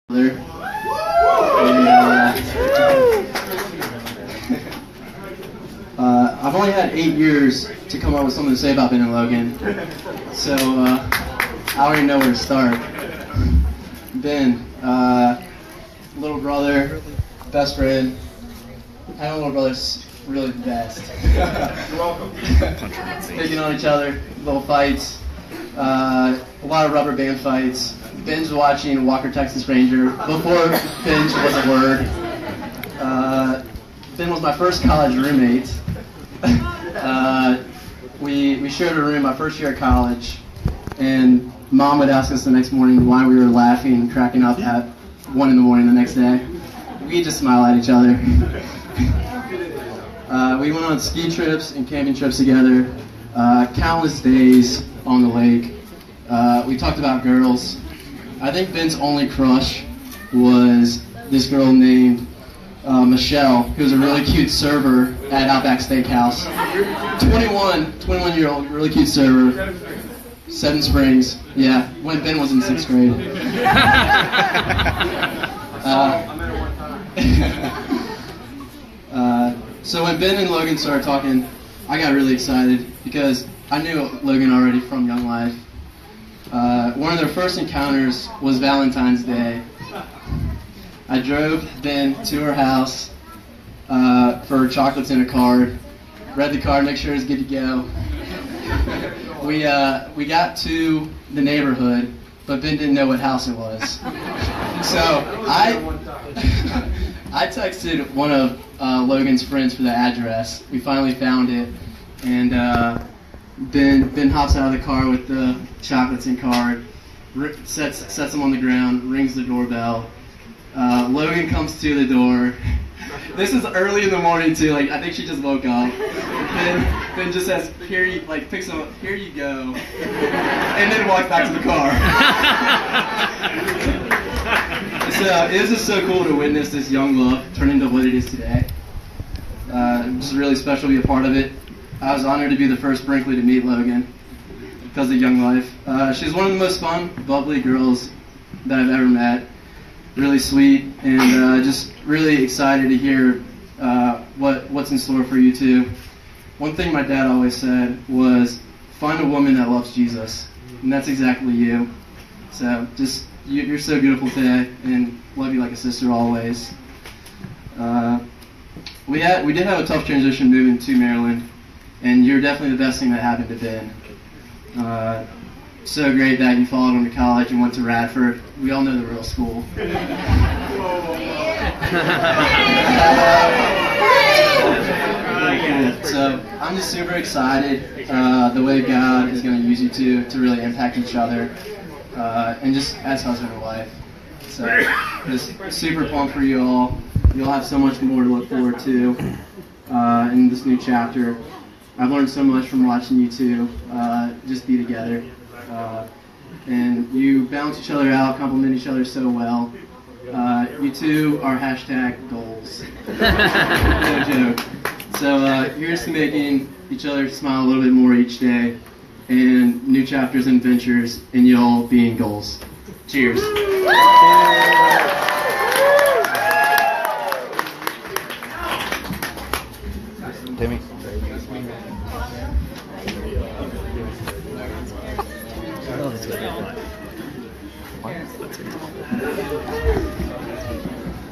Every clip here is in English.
And, I've only had 8 years to come up with something to say about Ben and Logan, so I already know where to start. Ben, little brother, best friend. Having a little brother's really the best. You're welcome. Picking on each other, little fights, a lot of rubber band fights. Binge watching Walker, Texas Ranger before binge was a word. Ben was my first college roommate. We shared a room my first year at college, and Mom would ask us the next morning why we were laughing and cracking up at 1 a.m. the next day. We'd just smile at each other. We went on ski trips and camping trips together, countless days on the lake. We talked about girls. I think Ben's only crush was this girl named Michelle, who was a really cute server at Outback Steakhouse. 21-year-old, really cute server. Seven Springs, yeah, when Ben was in 6th grade. So when Ben and Logan started talking, I got really excited because I knew Logan already from Young Life. One of their first encounters was Valentine's Day. I drove Ben to her house for chocolates and a card. Read the card, make sure it was good to go. We got to the neighborhood, but Ben didn't know what house it was. So I texted one of Logan's friends for the address. We finally found it, and Ben hops out of the car with the chocolates and card, sets them on the ground, rings the doorbell. Logan comes to the door. This is early in the morning too. Like I think she just woke up. Ben just says, "Here you," like picks him up. "Here you go," and then walks back to the car. It was just so cool to witness this young love turn into what it is today. It was really special to be a part of it. I was honored to be the first Brinkley to meet Logan because of Young Life. She's one of the most fun, bubbly girls that I've ever met. Really sweet, and just really excited to hear what's in store for you two. One thing my dad always said was, find a woman that loves Jesus, and that's exactly you. So just you're so beautiful today, and love you like a sister always. We did have a tough transition moving to Maryland, and you're definitely the best thing that happened to Ben. So great that you followed him to college and went to Radford. We all know the real school. So I'm just super excited the way God is going to use you two to really impact each other, and just as husband and wife. So just super pumped for you all. You'll have so much more to look forward to in this new chapter. I've learned so much from watching you two just be together. And you balance each other out, compliment each other so well. You two are #goals. No joke. So here's to making each other smile a little bit more each day, and new chapters and adventures, and you all being goals. Cheers. Timmy.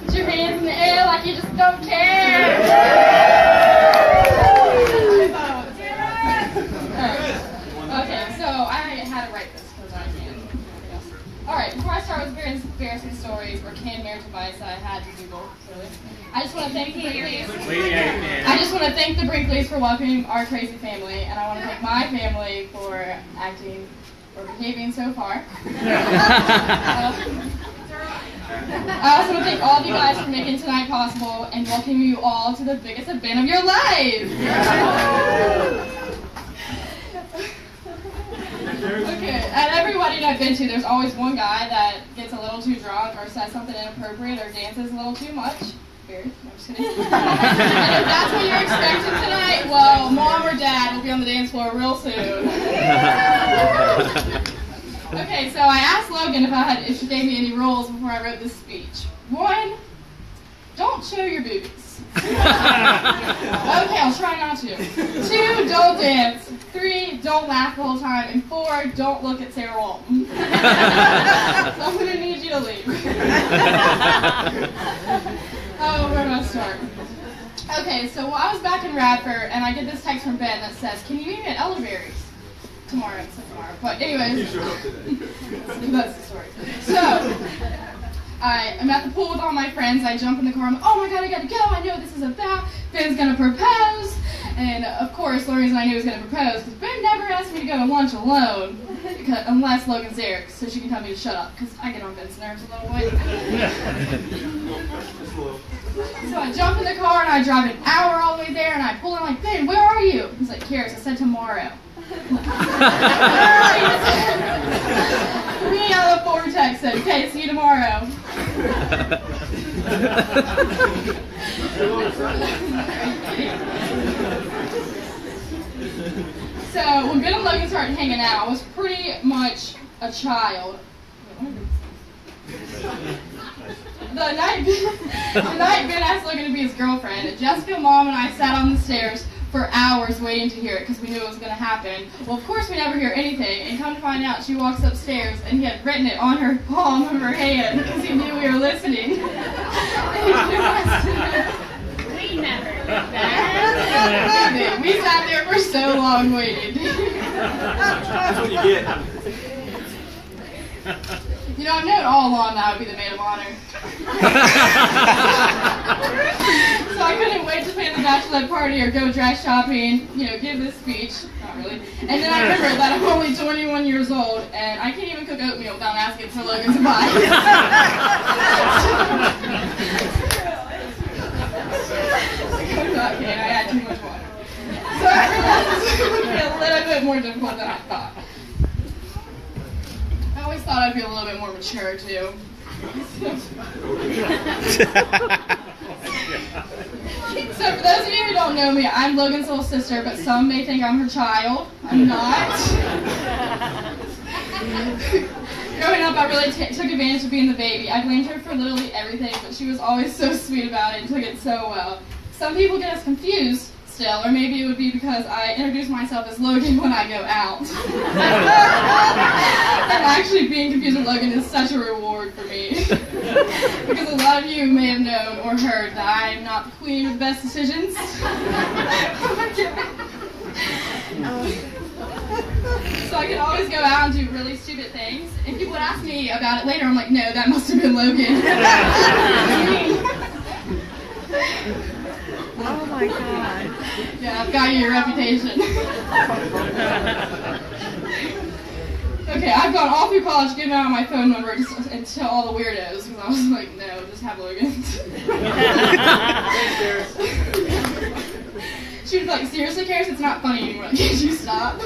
Put your hands in the air like you just don't care. Okay, so I had to write this because I can't. Alright, before I start with very embarrassing stories or canned marriage advice I had to Google, really. I just want to thank the Brinkleys for welcoming our crazy family, and I want to thank my family for acting or behaving so far. I also want to thank all of you guys for making tonight possible and welcoming you all to the biggest event of your life. Okay, at every wedding I've been to, there's always one guy that gets a little too drunk or says something inappropriate or dances a little too much. Weird. No, I'm just kidding. And if that's what you're expecting tonight, well, Mom or Dad will be on the dance floor real soon. Okay, so I asked Logan if she gave me any rules before I wrote this speech. 1, don't show your boobies. Okay, I'll try not to. 2, don't dance. 3, don't laugh the whole time. And 4, don't look at Sarah Walton. So I'm going to need you to leave. Oh, where do I start? Okay, so I was back in Radford, and I get this text from Ben that says, can you meet me at Elderberry's? Tomorrow, it's tomorrow. But anyways, that's the story. So, I'm at the pool with all my friends. I jump in the car. I'm like, oh my god, I gotta go. I know what this is about. Ben's gonna propose. And of course, the only reason I knew he was gonna propose because Ben never asked me to go to lunch alone, unless Logan's there, so she can tell me to shut up, because I get on Ben's nerves a little bit. So I jump in the car and I drive an hour all the way there, and I pull in like, Ben, where are you? He's like, Karis, I said tomorrow. Me on the forward text said, okay, see you tomorrow. So when Ben and Logan started hanging out, I was pretty much a child. The night Ben asked Logan to be his girlfriend, Jessica, Mom, and I sat on the stairs for hours waiting to hear it because we knew it was going to happen. Well, of course we never hear anything, and come to find out, she walks upstairs and he had written it on her palm of her hand because he knew we were listening. We never did that. We sat there for so long waiting. That's what you get. You know, I've known all along that I would be the maid of honor. So I couldn't wait to plan the bachelorette party or go dress shopping, give this speech. Not really. And then I remembered that I'm only 21 years old, and I can't even cook oatmeal without asking for Logan's advice. Okay, I had too much water. So I realized it would be a little bit more difficult than I thought. I always thought I'd be a little bit more mature, too. So for those of you who don't know me, I'm Logan's little sister, but some may think I'm her child. I'm not. Growing up, I really took advantage of being the baby. I blamed her for literally everything, but she was always so sweet about it and took it so well. Some people get us confused still, or maybe it would be because I introduce myself as Logan when I go out. And actually being confused with Logan is such a reward for me. Because a lot of you may have known or heard that I am not the queen of the best decisions. So I could always go out and do really stupid things. And people would ask me about it later. I'm like, no, that must have been Logan. Oh my god. Yeah, I've got your reputation. Okay, I've gone all through college giving out my phone number and tell all the weirdos, because I was like, no, just have Logan. She was like, seriously, Karis, it's not funny anymore. Can't you stop?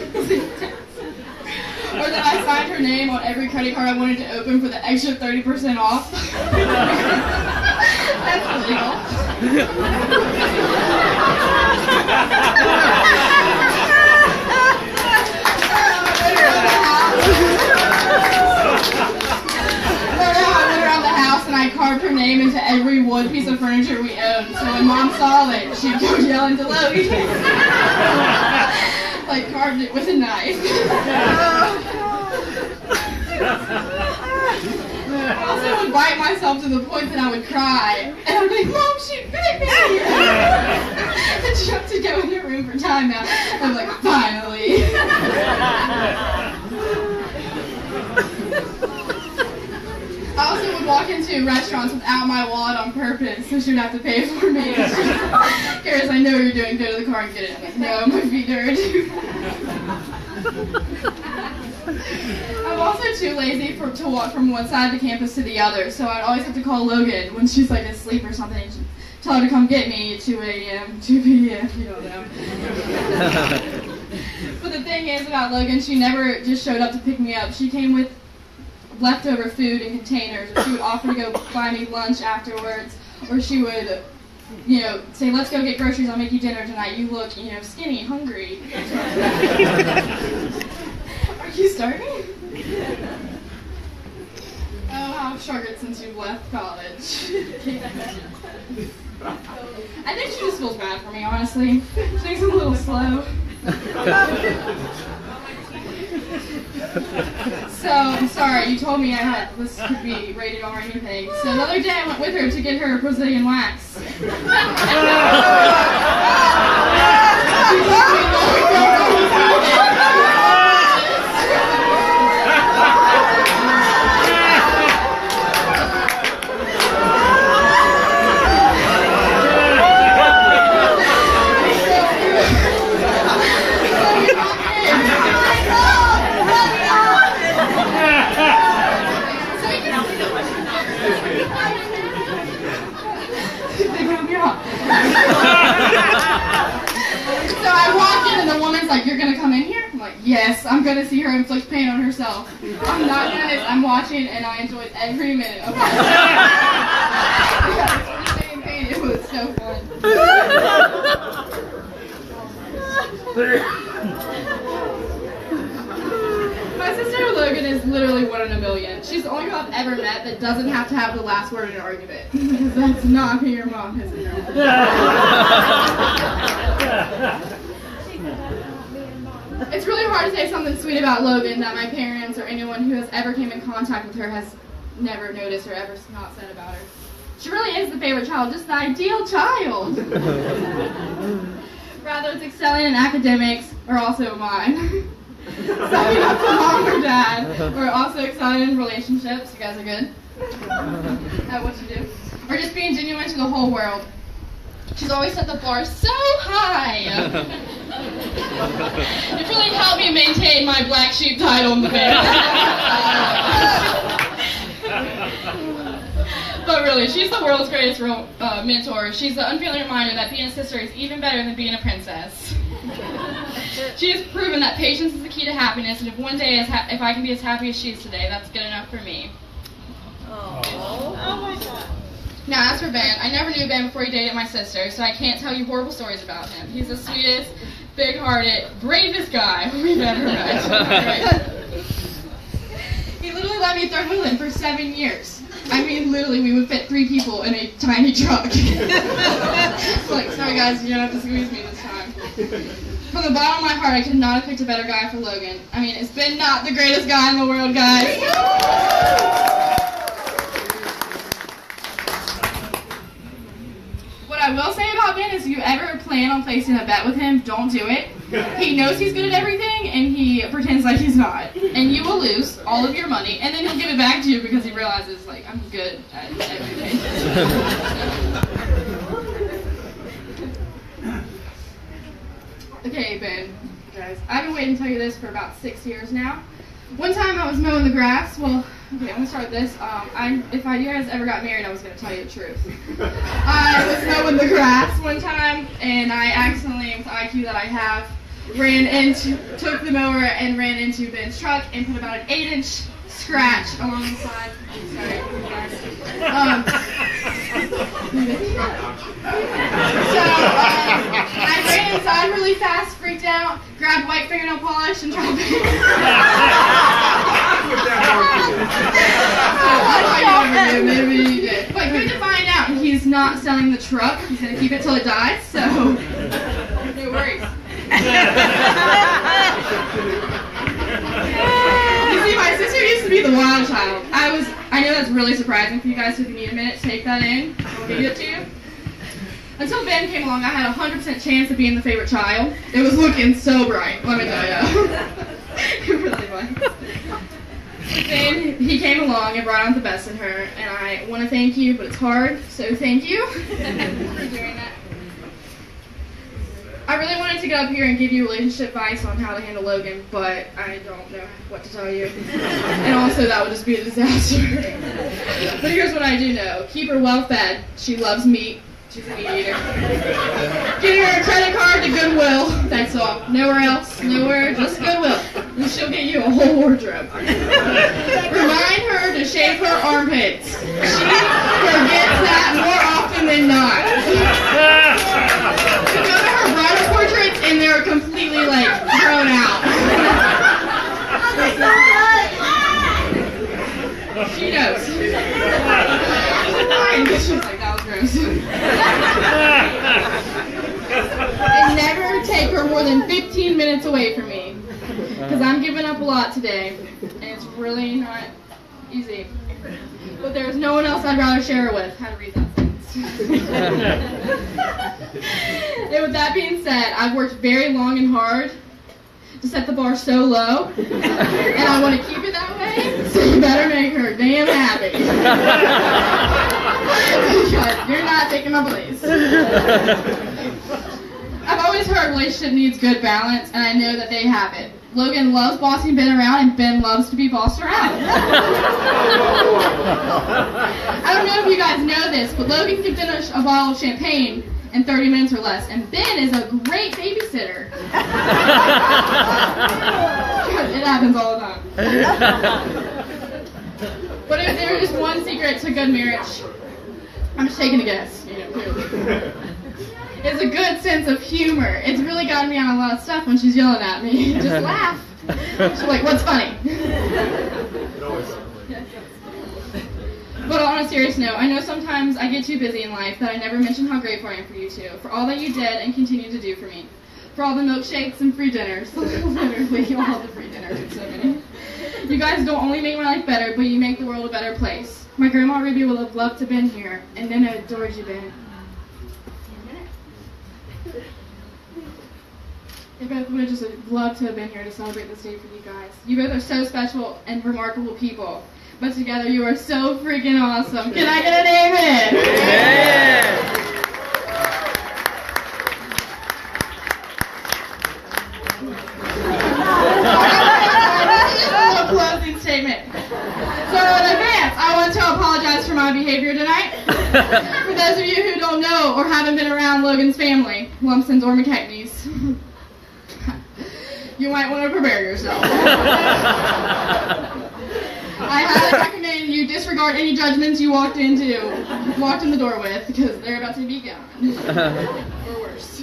Or that I signed her name on every credit card I wanted to open for the extra 30% off. That's illegal. And I carved her name into every wood piece of furniture we owned. So when Mom saw it, she'd go yelling to Logan. Like carved it with a knife. I also would bite myself to the point that I would cry. And I would be like, Mom, she bit me! And she had to go in her room for timeout. I was like, finally. I also would walk into restaurants without my wallet on purpose, so she would have to pay for me. Karis, I know what you're doing. Go to the car and get it. I'm like, no, my feet hurt. I'm also too lazy to walk from one side of the campus to the other, so I'd always have to call Logan when she's like asleep or something and tell her to come get me at 2 a.m., 2 p.m., you don't know. But the thing is about Logan, she never just showed up to pick me up. She came with leftover food in containers, or she would offer to go buy me lunch afterwards, or she would, say, let's go get groceries, I'll make you dinner tonight, you look, skinny, hungry. Or You started? Oh, how I've struggled since you've left college. I think she just feels bad for me, honestly. She thinks I'm a little slow. So, I'm sorry, you told me this could be rated R or anything. So the other day I went with her to get her Brazilian wax. So I walk in and the woman's like, "You're gonna come in here?" I'm like, "Yes, I'm gonna see her inflict pain on herself." I'm not doing this. I'm watching and I enjoyed every minute of it. It was so fun. My sister Logan is literally one in a million. She's the only girl I've ever met that doesn't have to have the last word in an argument. Because that's not who your mom is. It's really hard to say something sweet about Logan that my parents or anyone who has ever came in contact with her has never noticed or ever not said about her. She really is the favorite child, just the ideal child. Rather it's excelling in academics or also mine. Sucking up to mom or dad, or also excelling in relationships. You guys are good at what you do. Or just being genuine to the whole world. She's always set the bar so high. It really helped me maintain my black sheep title in the family. But really, she's the world's greatest mentor. She's the unfailing reminder that being a sister is even better than being a princess. She has proven that patience is the key to happiness, and if one day if I can be as happy as she is today, that's good enough for me. Oh my God. Now, as for Ben, I never knew Ben before he dated my sister, so I can't tell you horrible stories about him. He's the sweetest, big-hearted, bravest guy we've ever met. He literally let me third wheel him for 7 years. I mean, literally, we would fit 3 people in a tiny truck. Like, sorry guys, you don't have to squeeze me this time. From the bottom of my heart, I could not have picked a better guy for Logan. I mean, it's been not the greatest guy in the world, guys. What I will say about Ben is if you ever plan on placing a bet with him, don't do it. He knows he's good at everything, and he pretends like he's not. And you will lose all of your money, and then he'll give it back to you because he realizes, like, I'm good at everything. Okay, Ben, guys, I've been waiting to tell you this for about 6 years now. One time I was mowing the grass. Well, okay, I'm going to start with this. If you guys ever got married, I was going to tell you the truth. I was mowing the grass one time, and I accidentally, with the IQ that I have, took the mower and ran into Ben's truck and put about an 8-inch scratch along the side. Sorry, guys. I ran inside really fast, freaked out, grabbed white fingernail polish and tried to... Maybe you did. But good to find out he's not selling the truck. He's going to keep it till it dies, so no worries. You see, my sister used to be the wild child. I know that's really surprising for you guys, so if you need a minute, take that in. I'll give it to you. Until Ben came along, I had a 100% chance of being the favorite child. It was looking so bright, let me tell you. It really was. Then he came along and brought out the best in her, and I want to thank you, but it's hard, so thank you for doing that. I really wanted to get up here and give you relationship advice on how to handle Logan, but I don't know what to tell you. And also, that would just be a disaster. But here's what I do know. Keep her well fed. She loves meat. She's a meat eater. Get her a credit card to Goodwill. That's all. Nowhere else. Nowhere. Just Goodwill. And she'll get you a whole wardrobe. Remind her to shave her armpits. She forgets that more often than not. To go to her bridal portraits and they're completely, like, thrown out. than 15 minutes away from me. Because I'm giving up a lot today, and it's really not easy. But there's no one else I'd rather share it with. How to read that sentence. And with that being said, I've worked very long and hard to set the bar so low, and I want to keep it that way, so you better make her damn happy. Because you're not taking my place. I've always heard relationship needs good balance, and I know that they have it. Logan loves bossing Ben around, and Ben loves to be bossed around. I don't know if you guys know this, but Logan can finish a bottle of champagne in 30 minutes or less, and Ben is a great babysitter. It happens all the time. But if there is one secret to good marriage, I'm just taking a guess, clearly. It's a good sense of humor. It's really gotten me on a lot of stuff when she's yelling at me. Just laugh. She's like, what's funny? But on a serious note, I know sometimes I get too busy in life that I never mention how grateful I am for you two, for all that you did and continue to do for me, for all the milkshakes and free dinners. Literally, all the free dinners, so many. You guys don't only make my life better, but you make the world a better place. My grandma Ruby would have loved to have been here, and then I adored you, Ben. They both would have just loved to have been here to celebrate this day for you guys. You both are so special and remarkable people. But together you are so freaking awesome. Can I get an amen? Amen. A little closing statement. So in advance, I want to apologize for my behavior tonight. For those of you who don't know or haven't been around Logan's family, Lumsdens or McKechnie's, you might want to prepare yourself. I highly recommend you disregard any judgments you walked in the door with, because they're about to be gone. Or worse.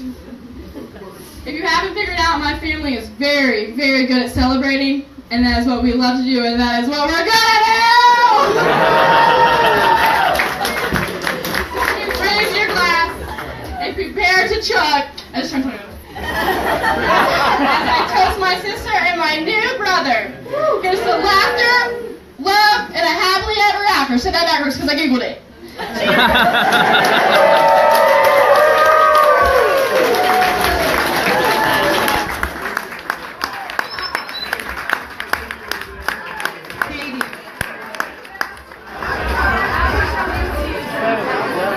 If you haven't figured out, my family is very, very good at celebrating, and that is what we love to do, and that is what we're gonna do! Raise your glass and prepare to chug. As I toast my sister and my new brother. Here's the laughter, love, and a happily ever after. Say that backwards because I googled it.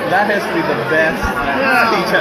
That has to be the best speech